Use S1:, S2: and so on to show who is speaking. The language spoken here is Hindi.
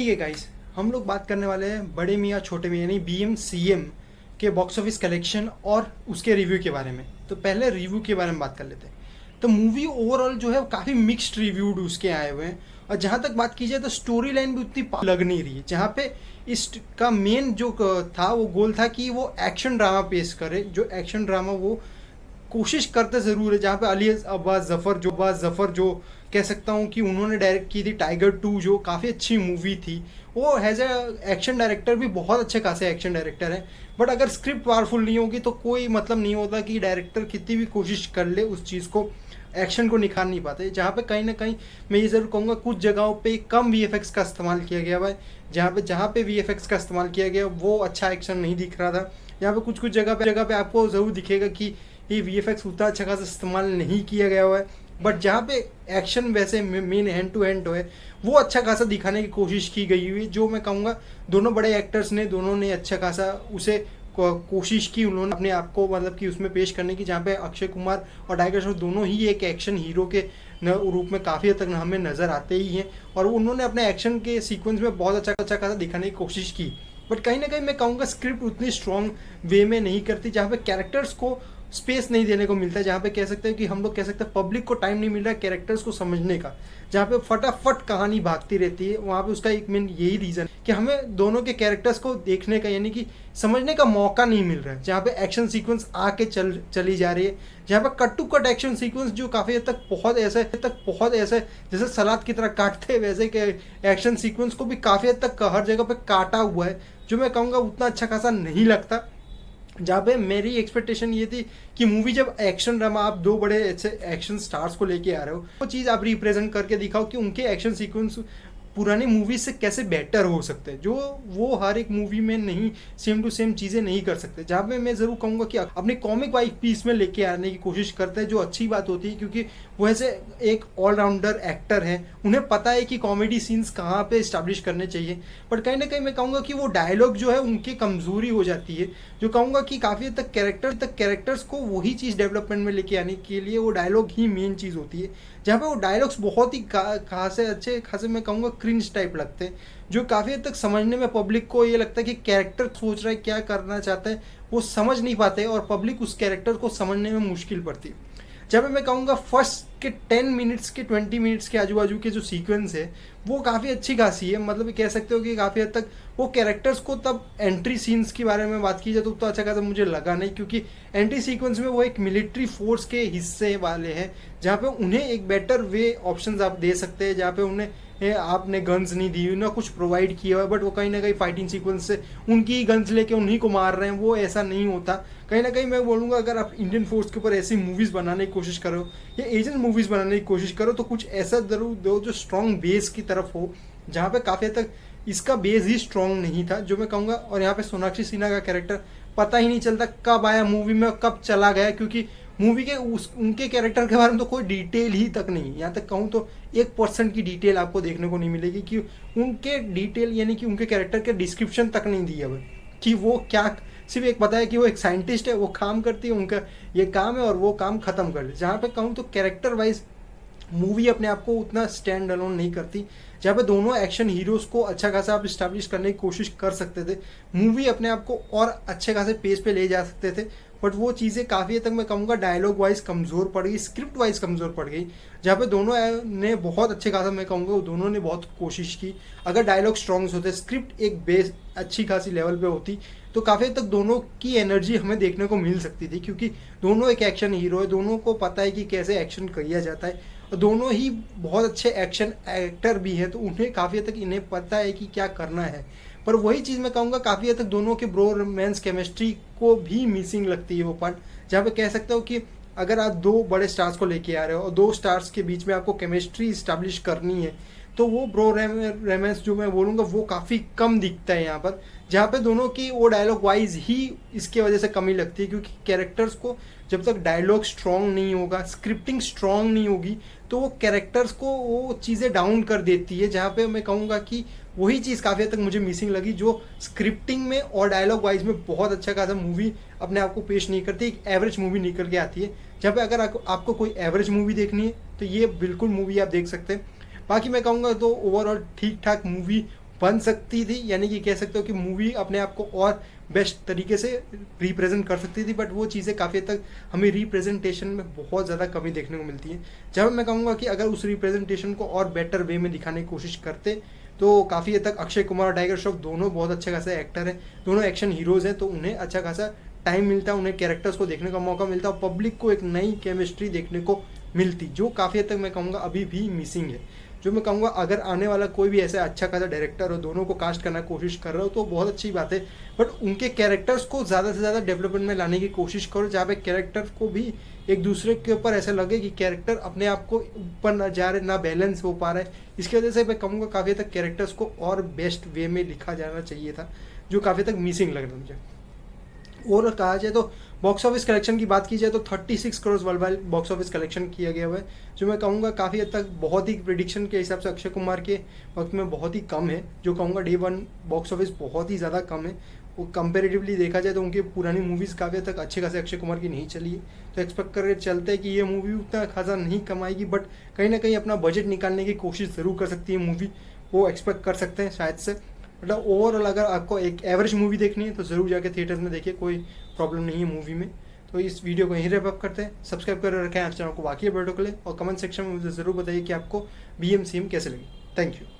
S1: ठीक है गाइस, हम लोग बात करने वाले हैं बड़े मियाँ छोटे मियाँ यानी BMCM के बॉक्स ऑफिस कलेक्शन और उसके रिव्यू के बारे में। तो पहले रिव्यू के बारे में बात कर लेते हैं। तो मूवी ओवरऑल जो है काफ़ी मिक्स्ड रिव्यूड उसके आए हुए हैं, और जहाँ तक बात की जाए तो स्टोरी लाइन भी उतनी लग नहीं रही है। जहाँ पे इसका मेन जो था वो गोल था कि वो एक्शन ड्रामा पेश करे, जो एक्शन ड्रामा वो कोशिश करते ज़रूर है। जहाँ पे अली अब्बास ज़फ़र जो कह सकता हूँ कि उन्होंने डायरेक्ट की थी टाइगर 2, जो काफ़ी अच्छी मूवी थी। वो एज ए एक्शन डायरेक्टर भी बहुत अच्छे खासे एक्शन डायरेक्टर है, बट अगर स्क्रिप्ट पावरफुल नहीं होगी तो कोई मतलब नहीं होता कि डायरेक्टर कितनी भी कोशिश कर ले उस चीज़ को, एक्शन को निखार नहीं पाते। जहाँ पे कहीं ना कहीं मैं ये ज़रूर कहूँगा कुछ जगहों पे कम VFX का इस्तेमाल किया गया है। जहाँ पे VFX का इस्तेमाल किया गया वो अच्छा एक्शन नहीं दिख रहा था। यहाँ पे कुछ जगह पे आपको ज़रूर दिखेगा कि ये VFX उतना अच्छा खासा इस्तेमाल नहीं किया गया हुआ है, बट जहाँ पे एक्शन वैसे मेन हैंड टू हैंड है वो अच्छा खासा दिखाने की कोशिश की गई हुई, जो मैं कहूँगा दोनों बड़े एक्टर्स ने दोनों ने अच्छा खासा उसे कोशिश की उन्होंने अपने आप को मतलब कि उसमें पेश करने की। जहाँ पे अक्षय कुमार और टाइगर श्रॉफ दोनों ही एक एक्शन हीरो के रूप में काफ़ी हद तक हमें नज़र आते ही हैं, और उन्होंने अपने एक्शन के सीक्वेंस में बहुत अच्छा खासा दिखाने की कोशिश की। बट कहीं ना कहीं मैं कहूँगा स्क्रिप्ट उतनी स्ट्रॉन्ग वे में नहीं करती, जहाँ पे कैरेक्टर्स को स्पेस नहीं देने को मिलता है। जहाँ पे कह सकते हैं कि हम लोग कह सकते हैं पब्लिक को टाइम नहीं मिल रहा है कैरेक्टर्स को समझने का। जहाँ पे फटाफट कहानी भागती रहती है, वहाँ पे उसका एक मेन यही रीज़न कि हमें दोनों के कैरेक्टर्स को देखने का यानी कि समझने का मौका नहीं मिल रहा है। जहाँ पे एक्शन सीक्वेंस आके चली जा रही है, जहाँ पे cut to cut action sequence जो काफ़ी हद तक बहुत ऐसे जैसे सलाद की तरह काटते हैं, वैसे के एक्शन सीक्वेंस को भी काफ़ी हद तक हर जगह पे काटा हुआ है, जो मैं कहूँगा उतना अच्छा खासा नहीं लगता। जहाँ पे मेरी एक्सपेक्टेशन ये थी कि मूवी जब एक्शन ड्रामा आप दो बड़े अच्छे एक्शन स्टार्स को लेके आ रहे हो, वो चीज़ आप रिप्रेजेंट करके दिखाओ कि उनके एक्शन सीक्वेंस पुरानी मूवी से कैसे बेटर हो सकते हैं, जो वो हर एक मूवी में नहीं सेम टू सेम चीज़ें नहीं कर सकते। जहाँ पे मैं ज़रूर कहूँगा कि अपनी कॉमिक वाइज पीस में लेके आने की कोशिश करते हैं, जो अच्छी बात होती है क्योंकि वो ऐसे एक ऑलराउंडर एक्टर हैं, उन्हें पता है कि कॉमेडी सीन्स कहाँ पे इस्टेब्लिश करने चाहिए। बट कहीं ना कहीं मैं कहूँगा कि वो डायलॉग जो है उनकी कमज़ोरी हो जाती है, जो कहूँगा कि काफ़ी हद तक कैरेक्टर्स को वही चीज़ डेवलपमेंट में लेके आने के लिए वो डायलॉग ही मेन चीज़ होती है। जहाँ पे वो डायलॉग्स बहुत ही खासे अच्छे खासे मैं कहूँगा क्रिंज टाइप लगते हैं, जो काफ़ी हद तक समझने में पब्लिक को ये लगता है कि कैरेक्टर सोच रहा है क्या करना चाहता है, वो समझ नहीं पाते और पब्लिक उस कैरेक्टर को समझने में मुश्किल पड़ती है। जब मैं कहूँगा फर्स्ट के 10 मिनट्स के 20 मिनट्स के आजू बाजू के जो सीक्वेंस है वो काफ़ी अच्छी खासी है, मतलब कह सकते हो कि काफ़ी हद तक वो कैरेक्टर्स को तब एंट्री सीन्स के बारे में बात की जाए तो अच्छा खासा मुझे लगा नहीं, क्योंकि एंट्री सीक्वेंस में वो एक मिलिट्री फोर्स के हिस्से वाले हैं, जहाँ पे उन्हें एक बेटर वे ऑप्शंस आप दे सकते हैं, जहाँ पे उन्हें आपने गन्स नहीं दी ना कुछ प्रोवाइड किया हुआ है, बट वो कहीं ना कहीं फाइटिंग सीक्वेंस से उनकी ही गन्स लेके उन्हीं को मार रहे हैं, वो ऐसा नहीं होता। कहीं ना कहीं मैं बोलूँगा अगर आप इंडियन फोर्स के ऊपर ऐसी मूवीज़ बनाने की कोशिश करो या एजेंट मूवीज़ बनाने की कोशिश करो तो कुछ ऐसा जरूर दो जो स्ट्रॉन्ग बेस की तरफ हो, जहाँ पे काफ़ी हद तक इसका बेस ही स्ट्रॉन्ग नहीं था, जो मैं कहूँगा। और यहाँ पे सोनाक्षी सिन्हा का कैरेक्टर पता ही नहीं चलता कब आया मूवी में कब चला गया, क्योंकि मूवी के उनके कैरेक्टर के बारे में तो कोई डिटेल ही तक नहीं, यहाँ तक कहूँ तो 1% की डिटेल आपको देखने को नहीं मिलेगी कि उनके डिटेल यानी कि उनके कैरेक्टर के डिस्क्रिप्शन तक नहीं दिया हुआ कि वो क्या, सिर्फ एक पता है कि वो एक साइंटिस्ट है, वो काम करती है, उनका ये काम है और वो काम खत्म कर दे। जहाँ पे कहूँ तो कैरेक्टर वाइज मूवी अपने आप को उतना स्टैंड अलोन नहीं करती, जहाँ पे दोनों एक्शन हीरोज़ को अच्छा खासा आप इस्टेब्लिश करने की कोशिश कर सकते थे, मूवी अपने आप को और अच्छे खासे पेज पे ले जा सकते थे, बट वो चीज़ें काफ़ी हद तक मैं कहूँगा डायलॉग वाइज कमज़ोर पड़ गई, स्क्रिप्ट वाइज कमज़ोर पड़ गई। जहाँ पे दोनों ने बहुत अच्छे खासा मैं कहूँगा दोनों ने बहुत कोशिश की। अगर डायलॉग स्ट्रॉन्ग्स होते, स्क्रिप्ट एक बेस अच्छी खासी लेवल पे होती, तो काफ़ी हद तक दोनों की एनर्जी हमें देखने को मिल सकती थी, क्योंकि दोनों एक एक्शन हीरो है, दोनों को पता है कि कैसे एक्शन किया जाता है, और दोनों ही बहुत अच्छे एक्शन एक्टर भी हैं, तो उन्हें काफ़ी हद तक इन्हें पता है कि क्या करना है। पर वही चीज़ मैं कहूँगा काफ़ी हद तक दोनों के ब्रो रोमांस केमिस्ट्री को भी मिसिंग लगती है वो पार्ट, जहाँ पे कह सकते हो कि अगर आप दो बड़े स्टार्स को लेके आ रहे हो और दो स्टार्स के बीच में आपको केमिस्ट्री इस्टेब्लिश करनी है, तो वो ब्रो रोमांस जो मैं बोलूँगा वो काफ़ी कम दिखता है यहाँ पर, जहाँ पे दोनों की वो डायलॉग वाइज ही इसके वजह से कमी लगती है, क्योंकि कैरेक्टर्स को जब तक डायलॉग स्ट्रॉन्ग नहीं होगा, स्क्रिप्टिंग स्ट्रॉन्ग नहीं होगी, तो वो कैरेक्टर्स को वो चीज़ें डाउन कर देती है। जहाँ पे मैं कहूँगा कि वही चीज़ काफ़ी हद तक मुझे मिसिंग लगी, जो स्क्रिप्टिंग में और डायलॉग वाइज में बहुत अच्छा खासा मूवी अपने आप को पेश नहीं करती, एक एवरेज मूवी निकल के आती है। जहाँ पे अगर आपको कोई एवरेज मूवी देखनी है तो ये बिल्कुल मूवी आप देख सकते हैं। बाकी मैं कहूँगा तो ओवरऑल ठीक ठाक मूवी बन सकती थी, यानी कि कह सकते हो कि मूवी अपने आप को और बेस्ट तरीके से रिप्रेजेंट कर सकती थी, बट वो चीज़ें काफ़ी हद तक हमें रिप्रेजेंटेशन में बहुत ज़्यादा कमी देखने को मिलती है। जब मैं कहूँगा कि अगर उस रिप्रेजेंटेशन को और बेटर वे में दिखाने की कोशिश करते तो काफ़ी हद तक अक्षय कुमार और टाइगर श्रॉफ दोनों बहुत अच्छे खासे एक्टर हैं, दोनों एक्शन हीरोज़ हैं, तो उन्हें अच्छा खासा टाइम मिलता, उन्हें कैरेक्टर्स को देखने का मौका मिलता और पब्लिक को एक नई केमिस्ट्री देखने को मिलती, जो काफ़ी हद तक मैं कहूँगा अभी भी मिसिंग है। जो मैं कहूँगा अगर आने वाला कोई भी ऐसा अच्छा खासा डायरेक्टर हो, दोनों को कास्ट करने की कोशिश कर रहा हो तो बहुत अच्छी बात है, बट उनके कैरेक्टर्स को ज़्यादा से ज़्यादा डेवलपमेंट में लाने की कोशिश करो, जहाँ पे कैरेक्टर को भी एक दूसरे के ऊपर ऐसा लगे कि कैरेक्टर अपने आप को ऊपर ना जा रहे, ना बैलेंस हो पा रहा है। इसकी वजह से मैं कहूँगा काफ़ी हद तक कैरेक्टर्स को और बेस्ट वे में लिखा जाना चाहिए था, जो काफ़ी तक मिसिंग लग रहा है मुझे। और कहा जाए तो बॉक्स ऑफिस कलेक्शन की बात की जाए तो 36 crore world wide box office collection किया गया हुआ है, जो मैं कहूँगा काफ़ी हद तक बहुत ही प्रिडिक्शन के हिसाब से अक्षय कुमार के वक्त में बहुत ही कम है। जो कहूँगा डे वन बॉक्स ऑफिस बहुत ही ज़्यादा कम है। वो कंपेरेटिवली देखा जाए तो उनकी पुरानी मूवीज़ काफ़ी हद तक अच्छे खासे अक्षय कुमार की नहीं चली है, तो एक्सपेक्ट करके चलते हैं कि ये मूवी उतना खासा नहीं कमाएगी, बट कहीं ना कहीं अपना बजट निकालने की कोशिश ज़रूर कर सकती है मूवी, वो एक्सपेक्ट कर सकते हैं शायद से। मतलब ओवरऑल अगर आपको एक एवरेज मूवी देखनी है तो ज़रूर जाके थिएटर्स में देखिए, कोई प्रॉब्लम नहीं है मूवी में। तो इस वीडियो को यहीं रैप अप करते हैं। सब्सक्राइब कर रखें आप चैनल को बाकी अपडेटों के लिए, और कमेंट सेक्शन में मुझे ज़रूर बताइए कि आपको BM CM कैसे लगी। Thank you.